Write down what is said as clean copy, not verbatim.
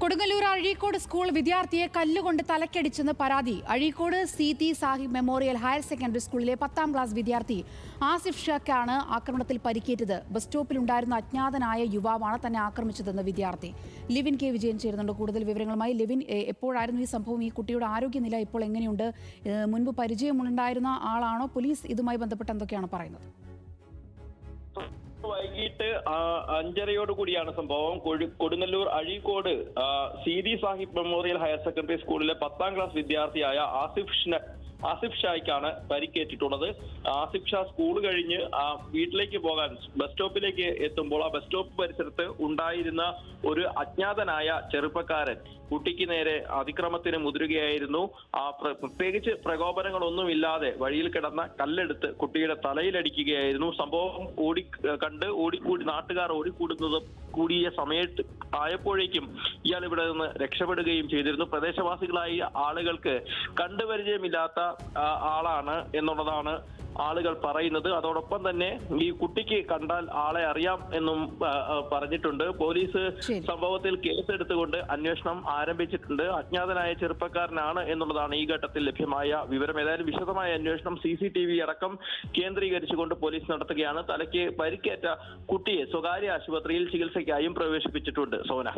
Kodungallur Azhikode school വിദ്യാർത്ഥിയെ കല്ലുകൊണ്ട് തലക്കടിച്ചെന്ന് പരാതി. Azhikode Seethi Sahib memorial higher secondary സ്കൂളിലെ 10ാം ക്ലാസ് വിദ്യാർത്ഥി ആസിഫ് ഷാക്കാണ് ആക്രമണത്തിൽ പരിക്കേറ്റത്. ബസ് സ്റ്റോപ്പിലുണ്ടായിരുന്ന അജ്ഞാതനായ യുവാവാണ് തന്നെ ആക്രമിച്ചതെന്ന് വിദ്യാർത്ഥി. ലിവിൻ കെ വിജയൻ ചേരുന്നുണ്ട് കൂടുതൽ വിവരങ്ങളുമായി. ലിവിൻ, എപ്പോഴായിരുന്നു ഈ സംഭവം? ഈ കുട്ടിയുടെ ആരോഗ്യനില ഇപ്പോൾ എങ്ങനെയുണ്ട്? മുൻപ് പരിചയമുണ്ടായിരുന്ന ആളാണോ? പോലീസ് ഇതുമായി ബന്ധപ്പെട്ട് എന്തൊക്കെയാണ് പറയുന്നത്? വൈകിട്ട് 5:30 സംഭവം. Kodungallur Azhikode Seethi Sahib memorial higher secondary സ്കൂളിലെ 10ാം ക്ലാസ് വിദ്യാർത്ഥിയായ ആസിഫ് ഷായ്ക്കാണ് പരിക്കേറ്റിട്ടുള്ളത്. ആസിഫ് ഷാ സ്കൂൾ കഴിഞ്ഞ് വീട്ടിലേക്ക് പോകാൻ ബസ് സ്റ്റോപ്പിലേക്ക് എത്തുമ്പോൾ ആ ബസ് സ്റ്റോപ്പ് പരിസരത്ത് ഉണ്ടായിരുന്ന ഒരു അജ്ഞാതനായ ചെറുപ്പക്കാരൻ കുട്ടിക്ക് നേരെ അതിക്രമത്തിന് മുതിരുകയായിരുന്നു. പ്രത്യേകിച്ച് പ്രകോപനങ്ങളൊന്നുമില്ലാതെ വഴിയിൽ കിടന്ന കല്ലെടുത്ത് കുട്ടിയുടെ തലയിലടിക്കുകയായിരുന്നു. സംഭവം നാട്ടുകാർ കൂടിയ സമയത്ത് ആയപ്പോഴേക്കും ഇയാൾ ഇവിടെ നിന്ന് രക്ഷപ്പെടുകയും ചെയ്തിരുന്നു. പ്രദേശവാസികളായ ആളുകൾക്ക് കണ്ടുപരിചയമില്ലാത്ത ആളാണ് എന്നുള്ളതാണ് ആളുകൾ പറയുന്നത്. അതോടൊപ്പം തന്നെ ഈ കുട്ടിക്ക് കണ്ടാൽ ആളെ അറിയാം എന്നും പറഞ്ഞിട്ടുണ്ട്. പോലീസ് സംഭവത്തിൽ കേസെടുത്തുകൊണ്ട് അന്വേഷണം ആരംഭിച്ചിട്ടുണ്ട്. അജ്ഞാതനായ ചെറുപ്പക്കാരനാണ് എന്നുള്ളതാണ് ഈ ഘട്ടത്തിൽ ലഭ്യമായ വിവരം. ഏതായാലും വിശദമായ അന്വേഷണം CCTV അടക്കം കേന്ദ്രീകരിച്ചുകൊണ്ട് പോലീസ് നടത്തുകയാണ്. തലയ്ക്ക് പരിക്കേറ്റ കുട്ടിയെ സ്വകാര്യ ആശുപത്രിയിൽ ചികിത്സയ്ക്കായും പ്രവേശിപ്പിച്ചിട്ടുണ്ട്. സോന.